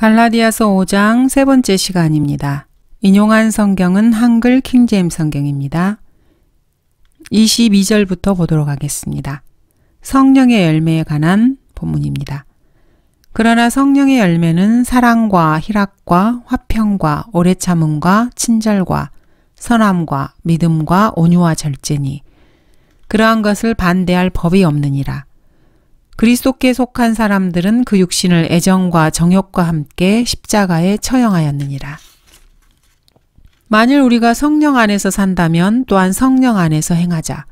갈라디아서 5장 세 번째 시간입니다. 인용한 성경은 한글 킹제임스 성경입니다. 22절부터 보도록 하겠습니다. 성령의 열매에 관한 본문입니다. 그러나 성령의 열매는 사랑과 희락과 화평과 오래 참음과 친절과 선함과 믿음과 온유와 절제니 그러한 것을 반대할 법이 없느니라. 그리스도께 속한 사람들은 그 육신을 애정과 정욕과 함께 십자가에 처형하였느니라. 만일 우리가 성령 안에서 산다면 또한 성령 안에서 행하자.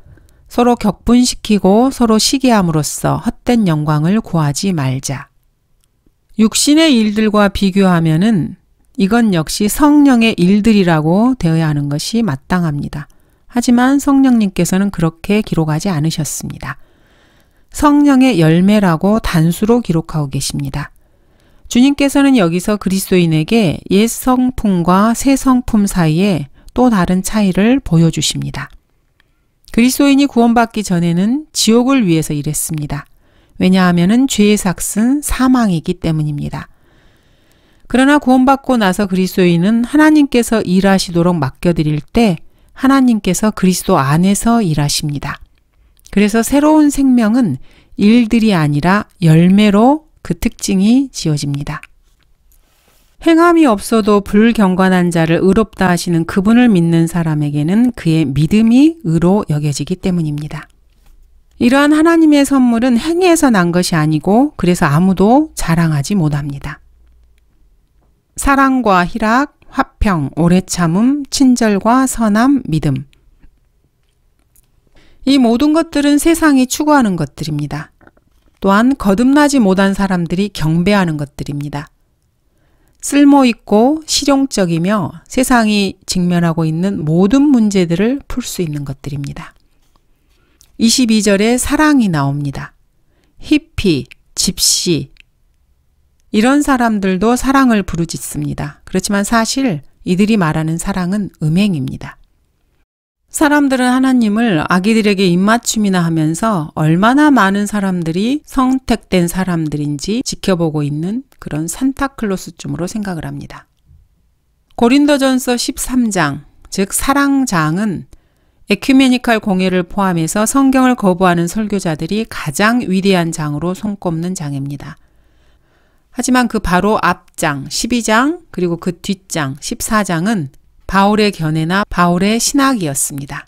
서로 격분시키고 서로 시기함으로써 헛된 영광을 구하지 말자. 육신의 일들과 비교하면은 이건 역시 성령의 일들이라고 되어야 하는 것이 마땅합니다. 하지만 성령님께서는 그렇게 기록하지 않으셨습니다. 성령의 열매라고 단수로 기록하고 계십니다. 주님께서는 여기서 그리스도인에게 옛 성품과 새 성품 사이에 또 다른 차이를 보여주십니다. 그리스도인이 구원받기 전에는 지옥을 위해서 일했습니다. 왜냐하면 죄의 삭은 사망이기 때문입니다. 그러나 구원받고 나서 그리스도인은 하나님께서 일하시도록 맡겨드릴 때 하나님께서 그리스도 안에서 일하십니다. 그래서 새로운 생명은 일들이 아니라 열매로 그 특징이 지어집니다. 행함이 없어도 불경건한 자를 의롭다 하시는 그분을 믿는 사람에게는 그의 믿음이 의로 여겨지기 때문입니다. 이러한 하나님의 선물은 행위에서 난 것이 아니고 그래서 아무도 자랑하지 못합니다. 사랑과 희락, 화평, 오래 참음, 친절과 선함, 믿음. 이 모든 것들은 세상이 추구하는 것들입니다. 또한 거듭나지 못한 사람들이 경배하는 것들입니다. 쓸모있고 실용적이며 세상이 직면하고 있는 모든 문제들을 풀 수 있는 것들입니다. 22절에 사랑이 나옵니다. 히피, 집시 이런 사람들도 사랑을 부르짖습니다. 그렇지만 사실 이들이 말하는 사랑은 음행입니다. 사람들은 하나님을 아기들에게 입맞춤이나 하면서 얼마나 많은 사람들이 선택된 사람들인지 지켜보고 있는 그런 산타클로스쯤으로 생각을 합니다. 고린도전서 13장, 즉 사랑장은 에큐메니칼 공예를 포함해서 성경을 거부하는 설교자들이 가장 위대한 장으로 손꼽는 장입니다. 하지만 그 바로 앞장 12장 그리고 그 뒷장 14장은 바울의 견해나 바울의 신학이었습니다.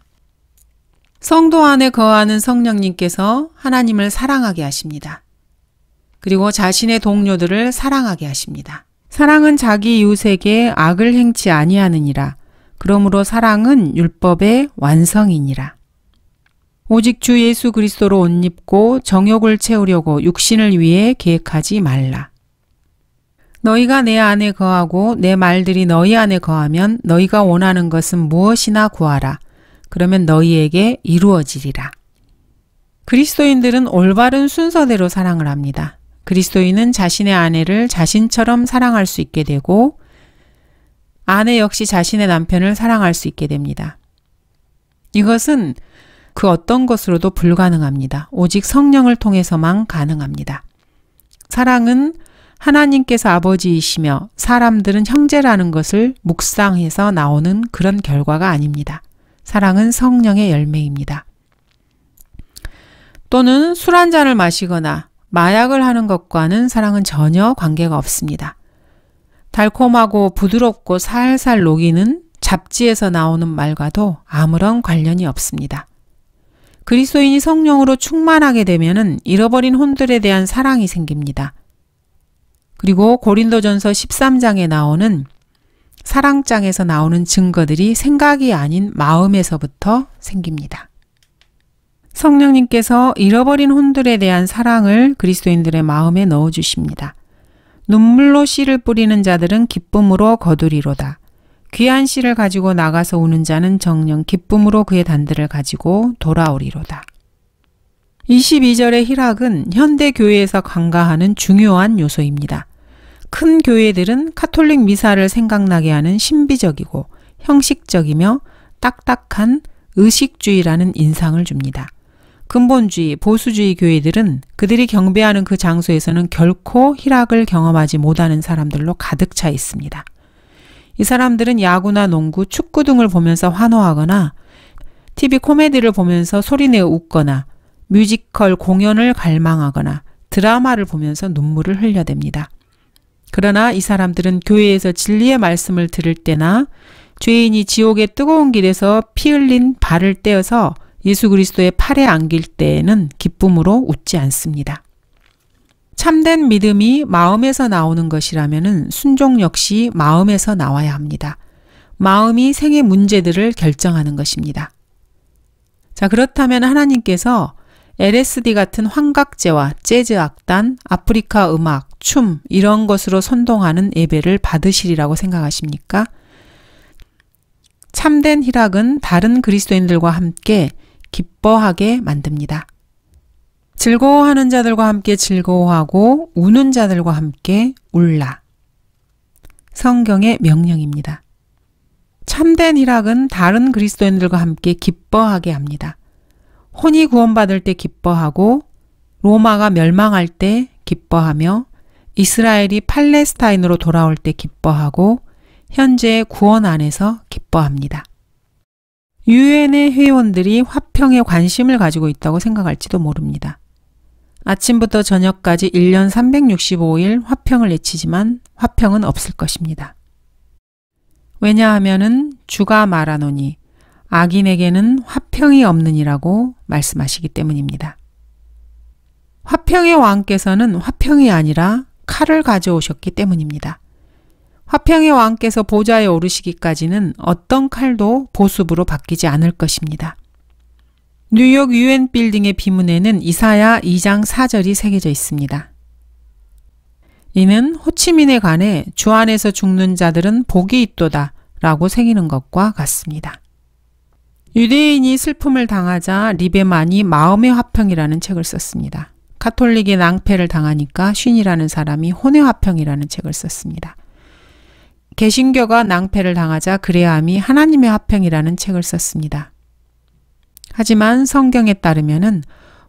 성도 안에 거하는 성령님께서 하나님을 사랑하게 하십니다. 그리고 자신의 동료들을 사랑하게 하십니다. 사랑은 자기 이웃에게 악을 행치 아니하느니라. 그러므로 사랑은 율법의 완성이니라. 오직 주 예수 그리스도로 옷 입고 정욕을 채우려고 육신을 위해 계획하지 말라. 너희가 내 안에 거하고 내 말들이 너희 안에 거하면 너희가 원하는 것은 무엇이나 구하라. 그러면 너희에게 이루어지리라. 그리스도인들은 올바른 순서대로 사랑을 합니다. 그리스도인은 자신의 아내를 자신처럼 사랑할 수 있게 되고 아내 역시 자신의 남편을 사랑할 수 있게 됩니다. 이것은 그 어떤 것으로도 불가능합니다. 오직 성령을 통해서만 가능합니다. 사랑은 하나님께서 아버지이시며 사람들은 형제라는 것을 묵상해서 나오는 그런 결과가 아닙니다. 사랑은 성령의 열매입니다. 또는 술 한 잔을 마시거나 마약을 하는 것과는 사랑은 전혀 관계가 없습니다. 달콤하고 부드럽고 살살 녹이는 잡지에서 나오는 말과도 아무런 관련이 없습니다. 그리스도인이 성령으로 충만하게 되면은 잃어버린 혼들에 대한 사랑이 생깁니다. 그리고 고린도전서 13장에 나오는 사랑장에서 나오는 증거들이 생각이 아닌 마음에서부터 생깁니다. 성령님께서 잃어버린 혼들에 대한 사랑을 그리스도인들의 마음에 넣어주십니다. 눈물로 씨를 뿌리는 자들은 기쁨으로 거두리로다. 귀한 씨를 가지고 나가서 우는 자는 정녕 기쁨으로 그의 단들을 가지고 돌아오리로다. 22절의 희락은 현대 교회에서 간과하는 중요한 요소입니다. 큰 교회들은 카톨릭 미사를 생각나게 하는 신비적이고 형식적이며 딱딱한 의식주의라는 인상을 줍니다. 근본주의, 보수주의 교회들은 그들이 경배하는 그 장소에서는 결코 희락을 경험하지 못하는 사람들로 가득 차 있습니다. 이 사람들은 야구나 농구, 축구 등을 보면서 환호하거나 TV 코미디를 보면서 소리내어 웃거나 뮤지컬 공연을 갈망하거나 드라마를 보면서 눈물을 흘려댑니다. 그러나 이 사람들은 교회에서 진리의 말씀을 들을 때나 죄인이 지옥의 뜨거운 길에서 피 흘린 발을 떼어서 예수 그리스도의 팔에 안길 때에는 기쁨으로 웃지 않습니다. 참된 믿음이 마음에서 나오는 것이라면 순종 역시 마음에서 나와야 합니다. 마음이 생의 문제들을 결정하는 것입니다. 자, 그렇다면 하나님께서 LSD 같은 환각제와 재즈 악단, 아프리카 음악, 춤 이런 것으로 선동하는 예배를 받으시리라고 생각하십니까? 참된 희락은 다른 그리스도인들과 함께 기뻐하게 만듭니다. 즐거워하는 자들과 함께 즐거워하고 우는 자들과 함께 울라. 성경의 명령입니다. 참된 희락은 다른 그리스도인들과 함께 기뻐하게 합니다. 혼이 구원받을 때 기뻐하고 로마가 멸망할 때 기뻐하며 이스라엘이 팔레스타인으로 돌아올 때 기뻐하고 현재의 구원 안에서 기뻐합니다. 유엔의 회원들이 화평에 관심을 가지고 있다고 생각할지도 모릅니다. 아침부터 저녁까지 1년 365일 화평을 외치지만 화평은 없을 것입니다. 왜냐하면은 주가 말하노니 악인에게는 화평이 없느니라고 말씀하시기 때문입니다. 화평의 왕께서는 화평이 아니라 칼을 가져오셨기 때문입니다. 화평의 왕께서 보좌에 오르시기까지는 어떤 칼도 보습으로 바뀌지 않을 것입니다. 뉴욕 유엔 빌딩의 비문에는 이사야 2장 4절이 새겨져 있습니다. 이는 호치민에 관해 주 안에서 죽는 자들은 복이 있도다 라고 새기는 것과 같습니다. 유대인이 슬픔을 당하자 리베만이 마음의 화평이라는 책을 썼습니다. 카톨릭이 낭패를 당하니까 쉰이라는 사람이 혼의 화평이라는 책을 썼습니다. 개신교가 낭패를 당하자 그레암이 하나님의 화평이라는 책을 썼습니다. 하지만 성경에 따르면은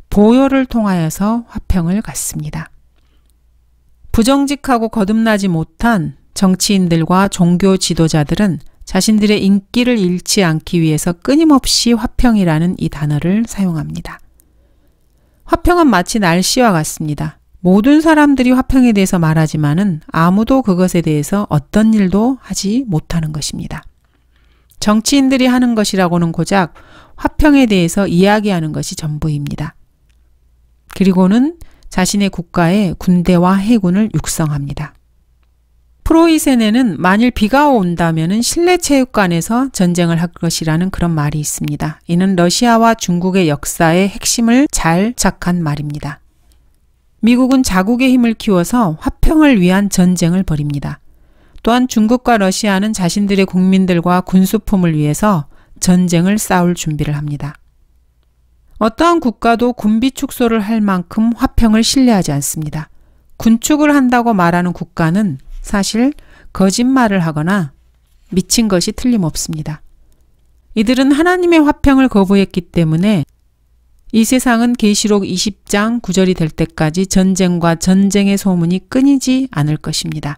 보혈을 통하여서 화평을 갖습니다. 부정직하고 거듭나지 못한 정치인들과 종교 지도자들은 자신들의 인기를 잃지 않기 위해서 끊임없이 화평이라는 이 단어를 사용합니다. 화평은 마치 날씨와 같습니다. 모든 사람들이 화평에 대해서 말하지만은 아무도 그것에 대해서 어떤 일도 하지 못하는 것입니다. 정치인들이 하는 것이라고는 고작 화평에 대해서 이야기하는 것이 전부입니다. 그리고는 자신의 국가에 군대와 해군을 육성합니다. 프로이센에는 만일 비가 온다면 실내 체육관에서 전쟁을 할 것이라는 그런 말이 있습니다. 이는 러시아와 중국의 역사의 핵심을 잘 착한 말입니다. 미국은 자국의 힘을 키워서 화평을 위한 전쟁을 벌입니다. 또한 중국과 러시아는 자신들의 국민들과 군수품을 위해서 전쟁을 싸울 준비를 합니다. 어떠한 국가도 군비 축소를 할 만큼 화평을 신뢰하지 않습니다. 군축을 한다고 말하는 국가는 사실 거짓말을 하거나 미친 것이 틀림없습니다. 이들은 하나님의 화평을 거부했기 때문에 이 세상은 계시록 20장 9절이 될 때까지 전쟁과 전쟁의 소문이 끊이지 않을 것입니다.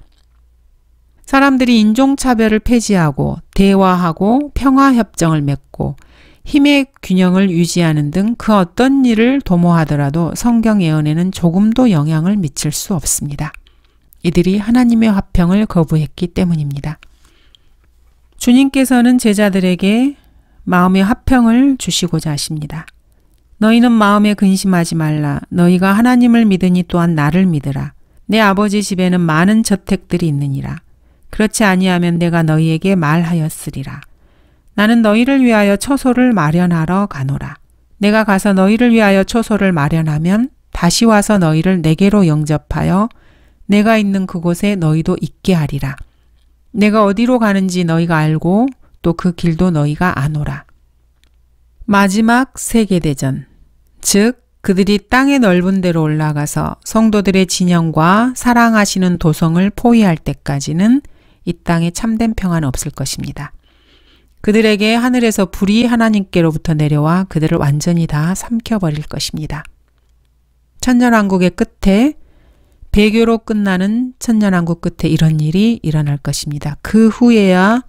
사람들이 인종차별을 폐지하고 대화하고 평화협정을 맺고 힘의 균형을 유지하는 등 그 어떤 일을 도모하더라도 성경 예언에는 조금도 영향을 미칠 수 없습니다. 이들이 하나님의 화평을 거부했기 때문입니다. 주님께서는 제자들에게 마음의 화평을 주시고자 하십니다. 너희는 마음에 근심하지 말라. 너희가 하나님을 믿으니 또한 나를 믿으라. 내 아버지 집에는 많은 저택들이 있느니라. 그렇지 아니하면 내가 너희에게 말하였으리라. 나는 너희를 위하여 처소를 마련하러 가노라. 내가 가서 너희를 위하여 처소를 마련하면 다시 와서 너희를 내게로 영접하여 내가 있는 그곳에 너희도 있게 하리라. 내가 어디로 가는지 너희가 알고 또 그 길도 너희가 아노라. 마지막 세계대전, 즉 그들이 땅의 넓은 데로 올라가서 성도들의 진영과 사랑하시는 도성을 포위할 때까지는 이 땅에 참된 평화는 없을 것입니다. 그들에게 하늘에서 불이 하나님께로부터 내려와 그들을 완전히 다 삼켜버릴 것입니다. 천년왕국의 끝에 배교로 끝나는 천년왕국 끝에 이런 일이 일어날 것입니다. 그 후에야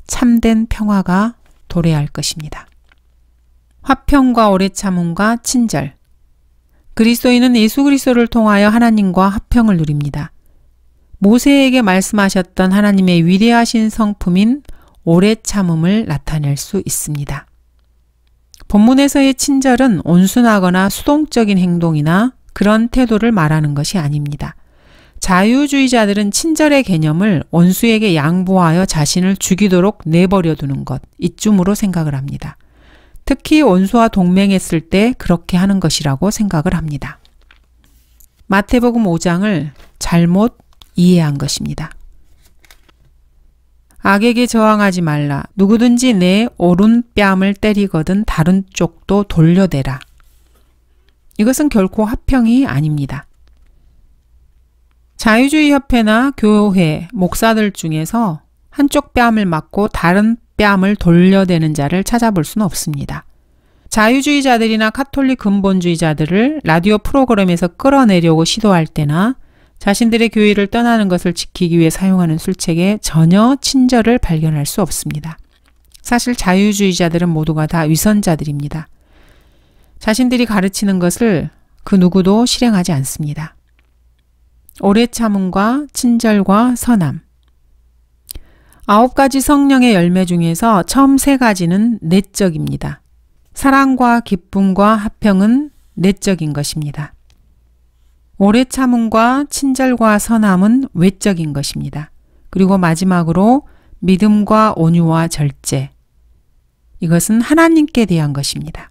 참된 평화가 도래할 것입니다. 화평과 오래 참음과 친절. 그리스도인은 예수 그리스도를 통하여 하나님과 화평을 누립니다. 모세에게 말씀하셨던 하나님의 위대하신 성품인 오래 참음을 나타낼 수 있습니다. 본문에서의 친절은 온순하거나 수동적인 행동이나 그런 태도를 말하는 것이 아닙니다. 자유주의자들은 친절의 개념을 원수에게 양보하여 자신을 죽이도록 내버려 두는 것, 이쯤으로 생각을 합니다. 특히 원수와 동맹했을 때 그렇게 하는 것이라고 생각을 합니다. 마태복음 5장을 잘못 이해한 것입니다. 악에게 저항하지 말라. 누구든지 내 오른뺨을 때리거든 다른 쪽도 돌려대라. 이것은 결코 화평이 아닙니다. 자유주의 협회나 교회, 목사들 중에서 한쪽 뺨을 맞고 다른 뺨을 돌려대는 자를 찾아볼 수는 없습니다. 자유주의자들이나 카톨릭 근본주의자들을 라디오 프로그램에서 끌어내려고 시도할 때나 자신들의 교회를 떠나는 것을 지키기 위해 사용하는 술책에 전혀 친절을 발견할 수 없습니다. 사실 자유주의자들은 모두가 다 위선자들입니다. 자신들이 가르치는 것을 그 누구도 실행하지 않습니다. 오래 참음과 친절과 선함. 9가지 성령의 열매 중에서 처음 3가지는 내적입니다. 사랑과 기쁨과 화평은 내적인 것입니다. 오래 참음과 친절과 선함은 외적인 것입니다. 그리고 마지막으로 믿음과 온유와 절제. 이것은 하나님께 대한 것입니다.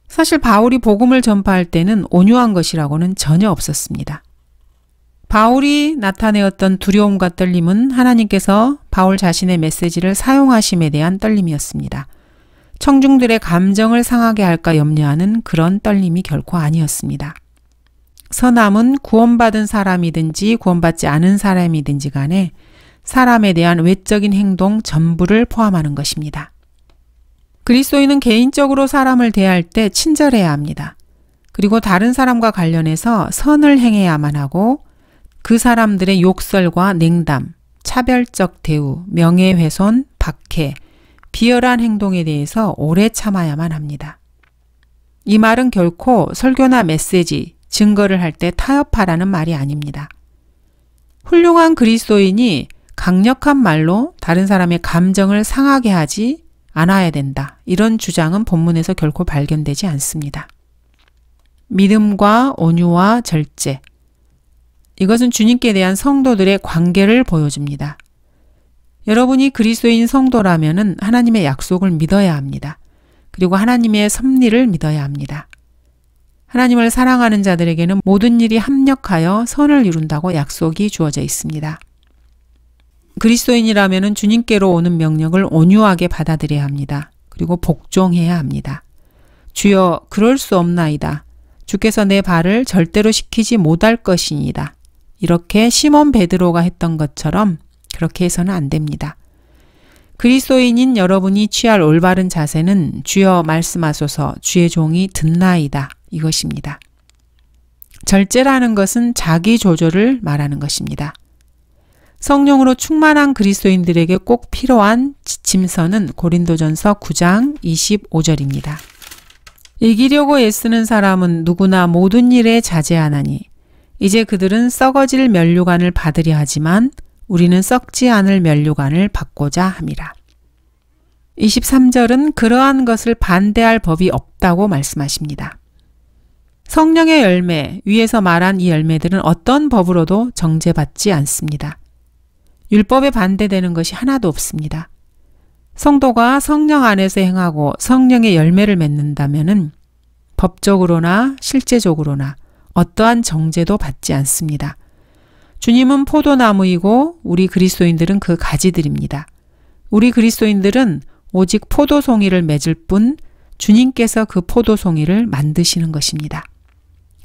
사실 바울이 복음을 전파할 때는 온유한 것이라고는 전혀 없었습니다. 바울이 나타내었던 두려움과 떨림은 하나님께서 바울 자신의 메시지를 사용하심에 대한 떨림이었습니다. 청중들의 감정을 상하게 할까 염려하는 그런 떨림이 결코 아니었습니다. 선함은 구원받은 사람이든지 구원받지 않은 사람이든지 간에 사람에 대한 외적인 행동 전부를 포함하는 것입니다. 그리스도인은 개인적으로 사람을 대할 때 친절해야 합니다. 그리고 다른 사람과 관련해서 선을 행해야만 하고 그 사람들의 욕설과 냉담, 차별적 대우, 명예훼손, 박해, 비열한 행동에 대해서 오래 참아야만 합니다. 이 말은 결코 설교나 메시지, 증거를 할 때 타협하라는 말이 아닙니다. 훌륭한 그리스도인이 강력한 말로 다른 사람의 감정을 상하게 하지 않아야 된다. 이런 주장은 본문에서 결코 발견되지 않습니다. 믿음과 온유와 절제. 이것은 주님께 대한 성도들의 관계를 보여줍니다. 여러분이 그리스도인 성도라면 하나님의 약속을 믿어야 합니다. 그리고 하나님의 섭리를 믿어야 합니다. 하나님을 사랑하는 자들에게는 모든 일이 합력하여 선을 이룬다고 약속이 주어져 있습니다. 그리스도인이라면 주님께로 오는 명령을 온유하게 받아들여야 합니다. 그리고 복종해야 합니다. 주여, 그럴 수 없나이다. 주께서 내 발을 절대로 시키지 못할 것이니이다. 이렇게 시몬 베드로가 했던 것처럼 그렇게 해서는 안 됩니다. 그리스도인인 여러분이 취할 올바른 자세는 주여 말씀하소서 주의 종이 듣나이다. 이것입니다. 절제라는 것은 자기 조절을 말하는 것입니다. 성령으로 충만한 그리스도인들에게 꼭 필요한 지침서는 고린도전서 9장 25절입니다. 이기려고 애쓰는 사람은 누구나 모든 일에 자제하나니 이제 그들은 썩어질 면류관을 받으려 하지만 우리는 썩지 않을 면류관을 받고자 함이라. 23절은 그러한 것을 반대할 법이 없다고 말씀하십니다. 성령의 열매, 위에서 말한 이 열매들은 어떤 법으로도 정죄받지 않습니다. 율법에 반대되는 것이 하나도 없습니다. 성도가 성령 안에서 행하고 성령의 열매를 맺는다면은 법적으로나 실제적으로나 어떠한 정죄도 받지 않습니다. 주님은 포도나무이고 우리 그리스도인들은 그 가지들입니다. 우리 그리스도인들은 오직 포도송이를 맺을 뿐 주님께서 그 포도송이를 만드시는 것입니다.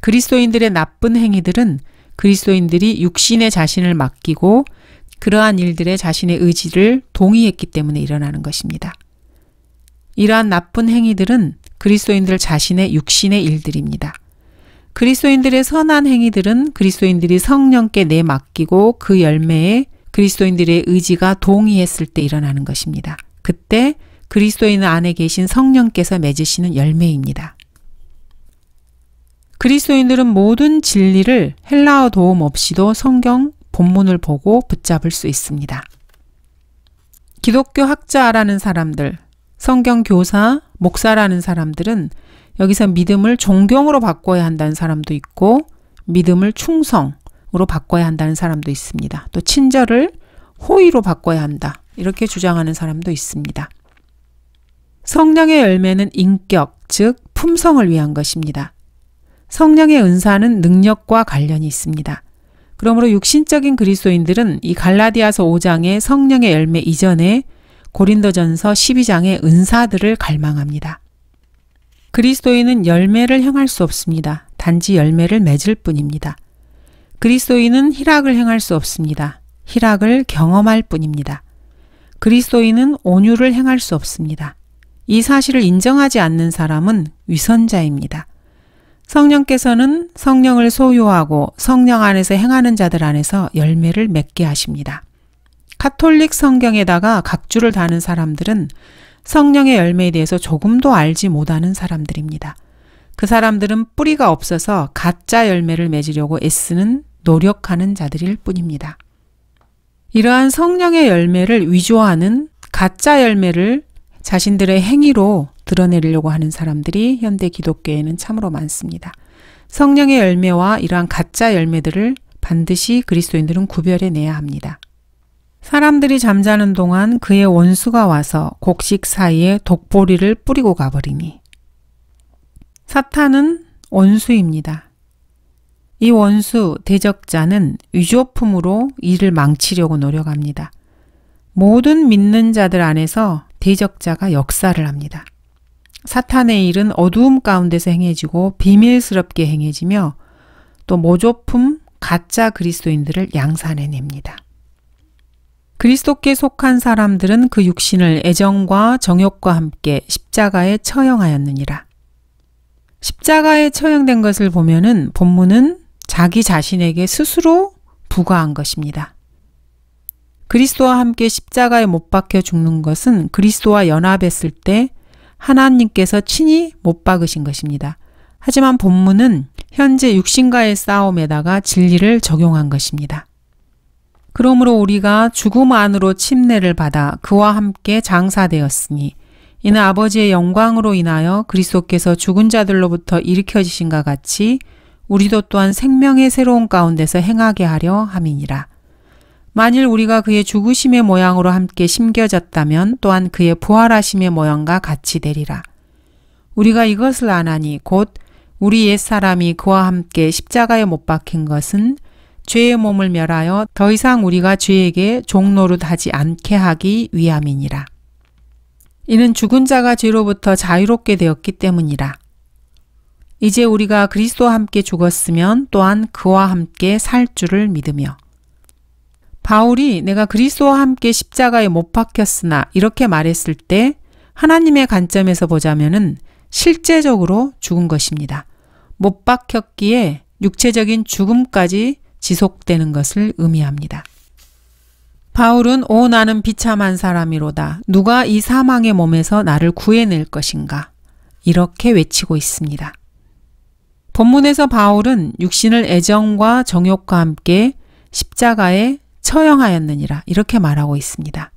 그리스도인들의 나쁜 행위들은 그리스도인들이 육신의 자신을 맡기고 그러한 일들에 자신의 의지를 동의했기 때문에 일어나는 것입니다. 이러한 나쁜 행위들은 그리스도인들 자신의 육신의 일들입니다. 그리스도인들의 선한 행위들은 그리스도인들이 성령께 내맡기고 그 열매에 그리스도인들의 의지가 동의했을 때 일어나는 것입니다. 그때 그리스도인 안에 계신 성령께서 맺으시는 열매입니다. 그리스도인들은 모든 진리를 헬라어 도움 없이도 성경 본문을 보고 붙잡을 수 있습니다. 기독교 학자라는 사람들, 성경 교사, 목사라는 사람들은 여기서 믿음을 존경으로 바꿔야 한다는 사람도 있고 믿음을 충성으로 바꿔야 한다는 사람도 있습니다. 또 친절을 호의로 바꿔야 한다. 이렇게 주장하는 사람도 있습니다. 성령의 열매는 인격, 즉 품성을 위한 것입니다. 성령의 은사는 능력과 관련이 있습니다. 그러므로 육신적인 그리스도인들은 이 갈라디아서 5장의 성령의 열매 이전에 고린도전서 12장의 은사들을 갈망합니다. 그리스도인은 열매를 행할 수 없습니다. 단지 열매를 맺을 뿐입니다. 그리스도인은 희락을 행할 수 없습니다. 희락을 경험할 뿐입니다. 그리스도인은 온유를 행할 수 없습니다. 이 사실을 인정하지 않는 사람은 위선자입니다. 성령께서는 성령을 소유하고 성령 안에서 행하는 자들 안에서 열매를 맺게 하십니다. 카톨릭 성경에다가 각주를 다는 사람들은 성령의 열매에 대해서 조금도 알지 못하는 사람들입니다. 그 사람들은 뿌리가 없어서 가짜 열매를 맺으려고 애쓰는 노력하는 자들일 뿐입니다. 이러한 성령의 열매를 위조하는 가짜 열매를 자신들의 행위로 드러내려고 하는 사람들이 현대 기독교에는 참으로 많습니다. 성령의 열매와 이러한 가짜 열매들을 반드시 그리스도인들은 구별해내야 합니다. 사람들이 잠자는 동안 그의 원수가 와서 곡식 사이에 독보리를 뿌리고 가버리니 사탄은 원수입니다. 이 원수 대적자는 위조품으로 일을 망치려고 노력합니다. 모든 믿는 자들 안에서 대적자가 역사를 합니다. 사탄의 일은 어두움 가운데서 행해지고 비밀스럽게 행해지며 또 모조품 가짜 그리스도인들을 양산해냅니다. 그리스도께 속한 사람들은 그 육신을 애정과 정욕과 함께 십자가에 처형하였느니라. 십자가에 처형된 것을 보면은 본문은 자기 자신에게 스스로 부과한 것입니다. 그리스도와 함께 십자가에 못 박혀 죽는 것은 그리스도와 연합했을 때 하나님께서 친히 못 박으신 것입니다. 하지만 본문은 현재 육신과의 싸움에다가 진리를 적용한 것입니다. 그러므로 우리가 죽음 안으로 침례를 받아 그와 함께 장사되었으니 이는 아버지의 영광으로 인하여 그리스도께서 죽은 자들로부터 일으켜지신과 같이 우리도 또한 생명의 새로운 가운데서 행하게 하려 함이니라. 만일 우리가 그의 죽으심의 모양으로 함께 심겨졌다면 또한 그의 부활하심의 모양과 같이 되리라. 우리가 이것을 아나니 곧 우리 옛사람이 그와 함께 십자가에 못 박힌 것은 죄의 몸을 멸하여 더 이상 우리가 죄에게 종노릇하지 않게 하기 위함이니라. 이는 죽은 자가 죄로부터 자유롭게 되었기 때문이라. 이제 우리가 그리스도와 함께 죽었으면 또한 그와 함께 살 줄을 믿으며. 바울이 내가 그리스도와 함께 십자가에 못 박혔으나 이렇게 말했을 때 하나님의 관점에서 보자면은 실제적으로 죽은 것입니다. 못 박혔기에 육체적인 죽음까지 지속되는 것을 의미합니다. 바울은 오 나는 비참한 사람이로다. 누가 이 사망의 몸에서 나를 구해낼 것인가? 이렇게 외치고 있습니다. 본문에서 바울은 육신을 애정과 정욕과 함께 십자가에 처형하였느니라 이렇게 말하고 있습니다.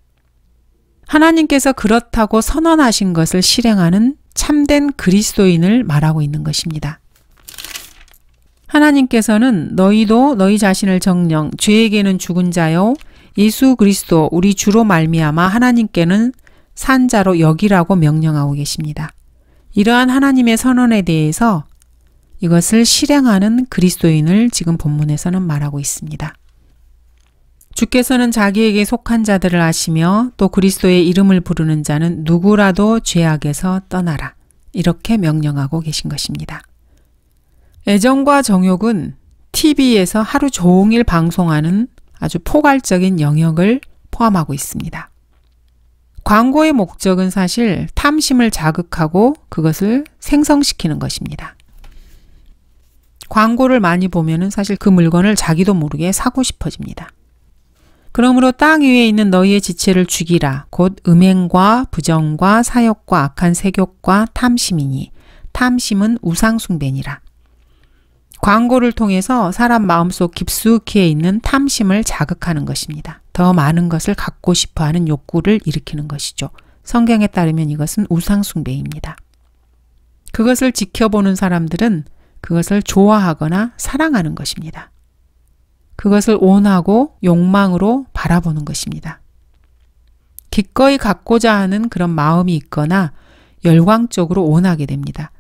하나님께서 그렇다고 선언하신 것을 실행하는 참된 그리스도인을 말하고 있는 것입니다. 하나님께서는 너희도 너희 자신을 정령 죄에게는 죽은 자요 예수 그리스도 우리 주로 말미암아 하나님께는 산 자로 여기라고 명령하고 계십니다. 이러한 하나님의 선언에 대해서 이것을 실행하는 그리스도인을 지금 본문에서는 말하고 있습니다. 주께서는 자기에게 속한 자들을 아시며 또 그리스도의 이름을 부르는 자는 누구라도 죄악에서 떠나라. 이렇게 명령하고 계신 것입니다. 애정과 정욕은 TV에서 하루 종일 방송하는 아주 포괄적인 영역을 포함하고 있습니다. 광고의 목적은 사실 탐심을 자극하고 그것을 생성시키는 것입니다. 광고를 많이 보면은 사실 그 물건을 자기도 모르게 사고 싶어집니다. 그러므로 땅 위에 있는 너희의 지체를 죽이라. 곧 음행과 부정과 사욕과 악한 색욕과 탐심이니 탐심은 우상숭배니라. 광고를 통해서 사람 마음속 깊숙이에 있는 탐심을 자극하는 것입니다. 더 많은 것을 갖고 싶어하는 욕구를 일으키는 것이죠. 성경에 따르면 이것은 우상숭배입니다. 그것을 지켜보는 사람들은 그것을 좋아하거나 사랑하는 것입니다. 그것을 원하고 욕망으로 바라보는 것입니다. 기꺼이 갖고자 하는 그런 마음이 있거나 열광적으로 원하게 됩니다.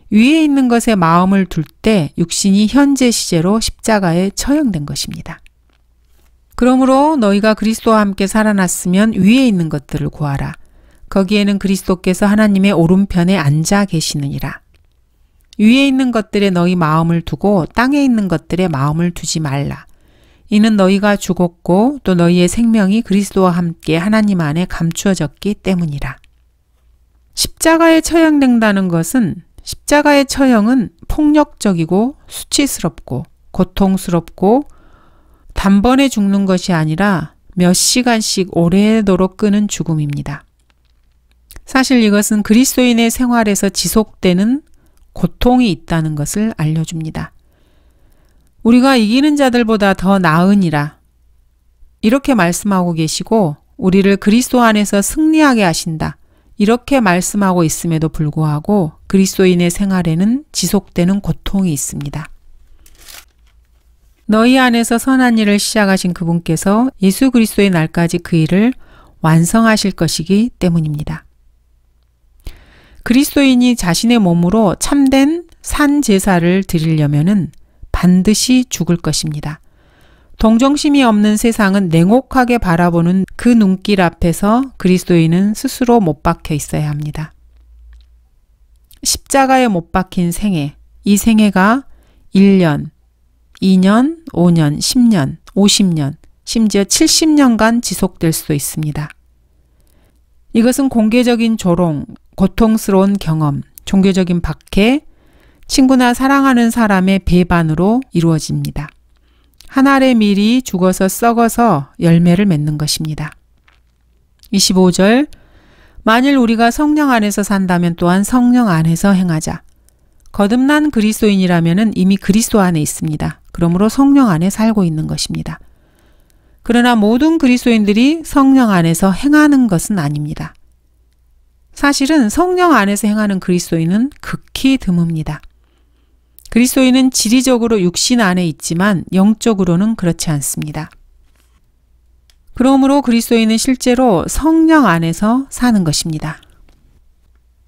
위에 있는 것에 마음을 둘 때 육신이 현재 시제로 십자가에 처형된 것입니다. 그러므로 너희가 그리스도와 함께 살아났으면 위에 있는 것들을 구하라. 거기에는 그리스도께서 하나님의 오른편에 앉아 계시느니라. 위에 있는 것들에 너희 마음을 두고 땅에 있는 것들에 마음을 두지 말라. 이는 너희가 죽었고 또 너희의 생명이 그리스도와 함께 하나님 안에 감추어졌기 때문이라. 십자가에 처형된다는 것은 십자가의 처형은 폭력적이고 수치스럽고 고통스럽고 단번에 죽는 것이 아니라 몇 시간씩 오래도록 끄는 죽음입니다. 사실 이것은 그리스도인의 생활에서 지속되는 고통이 있다는 것을 알려줍니다. 우리가 이기는 자들보다 더 나으니라. 이렇게 말씀하고 계시고 우리를 그리스도 안에서 승리하게 하신다. 이렇게 말씀하고 있음에도 불구하고 그리스도인의 생활에는 지속되는 고통이 있습니다. 너희 안에서 선한 일을 시작하신 그분께서 예수 그리스도의 날까지 그 일을 완성하실 것이기 때문입니다. 그리스도인이 자신의 몸으로 참된 산 제사를 드리려면은 반드시 죽을 것입니다. 동정심이 없는 세상은 냉혹하게 바라보는 그 눈길 앞에서 그리스도인은 스스로 못 박혀 있어야 합니다. 십자가에 못 박힌 생애, 이 생애가 1년, 2년, 5년, 10년, 50년, 심지어 70년간 지속될 수도 있습니다. 이것은 공개적인 조롱, 고통스러운 경험, 종교적인 박해, 친구나 사랑하는 사람의 배반으로 이루어집니다. 한 알의 밀이 죽어서 썩어서 열매를 맺는 것입니다. 25절 만일 우리가 성령 안에서 산다면 또한 성령 안에서 행하자. 거듭난 그리스도인이라면 이미 그리스도 안에 있습니다. 그러므로 성령 안에 살고 있는 것입니다. 그러나 모든 그리스도인들이 성령 안에서 행하는 것은 아닙니다. 사실은 성령 안에서 행하는 그리스도인은 극히 드뭅니다. 그리스도인은 지리적으로 육신 안에 있지만 영적으로는 그렇지 않습니다. 그러므로 그리스도인은 실제로 성령 안에서 사는 것입니다.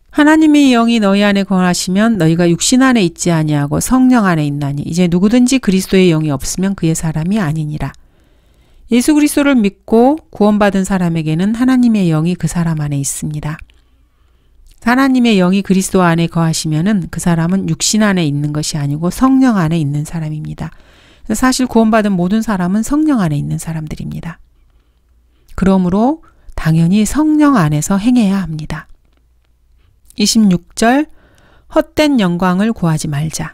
하나님의 영이 너희 안에 거하시면 너희가 육신 안에 있지 아니하고 성령 안에 있나니 이제 누구든지 그리스도의 영이 없으면 그의 사람이 아니니라. 예수 그리스도를 믿고 구원받은 사람에게는 하나님의 영이 그 사람 안에 있습니다. 하나님의 영이 그리스도 안에 거하시면은 그 사람은 육신 안에 있는 것이 아니고 성령 안에 있는 사람입니다. 사실 구원받은 모든 사람은 성령 안에 있는 사람들입니다. 그러므로 당연히 성령 안에서 행해야 합니다. 26절 헛된 영광을 구하지 말자.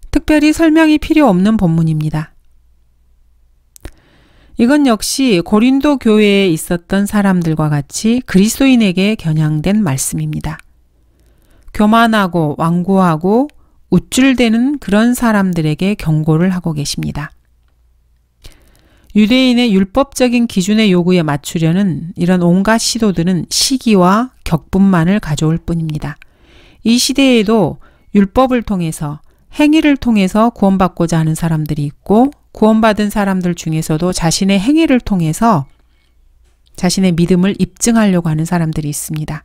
특별히 설명이 필요 없는 본문입니다. 이건 역시 고린도 교회에 있었던 사람들과 같이 그리스도인에게 겨냥된 말씀입니다. 교만하고 완고하고 우쭐대는 그런 사람들에게 경고를 하고 계십니다. 유대인의 율법적인 기준의 요구에 맞추려는 이런 온갖 시도들은 시기와 격분만을 가져올 뿐입니다. 이 시대에도 율법을 통해서 행위를 통해서 구원받고자 하는 사람들이 있고 구원받은 사람들 중에서도 자신의 행위를 통해서 자신의 믿음을 입증하려고 하는 사람들이 있습니다.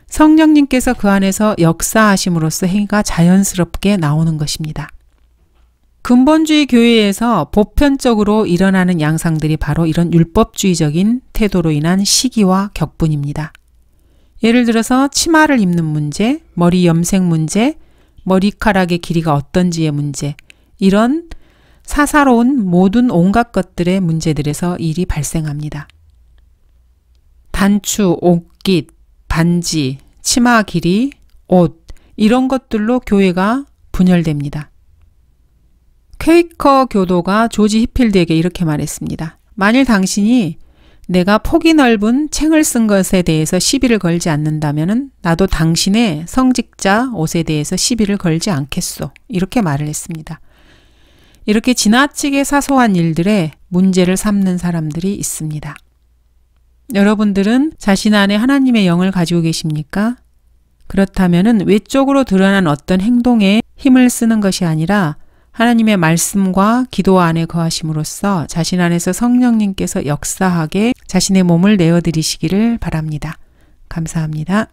성령님께서 그 안에서 역사하심으로써 행위가 자연스럽게 나오는 것입니다. 근본주의 교회에서 보편적으로 일어나는 양상들이 바로 이런 율법주의적인 태도로 인한 시기와 격분입니다. 예를 들어서 치마를 입는 문제, 머리 염색 문제, 머리카락의 길이가 어떤지의 문제, 이런 사사로운 모든 온갖 것들의 문제들에서 일이 발생합니다. 단추, 옷깃, 반지, 치마 길이, 옷 이런 것들로 교회가 분열됩니다. 퀘이커 교도가 조지 히필드에게 이렇게 말했습니다. 만일 당신이 내가 폭이 넓은 챙을 쓴 것에 대해서 시비를 걸지 않는다면 나도 당신의 성직자 옷에 대해서 시비를 걸지 않겠소. 이렇게 말을 했습니다. 이렇게 지나치게 사소한 일들에 문제를 삼는 사람들이 있습니다. 여러분들은 자신 안에 하나님의 영을 가지고 계십니까? 그렇다면 외적으로 드러난 어떤 행동에 힘을 쓰는 것이 아니라 하나님의 말씀과 기도 안에 거하심으로써 자신 안에서 성령님께서 역사하게 자신의 몸을 내어드리시기를 바랍니다. 감사합니다.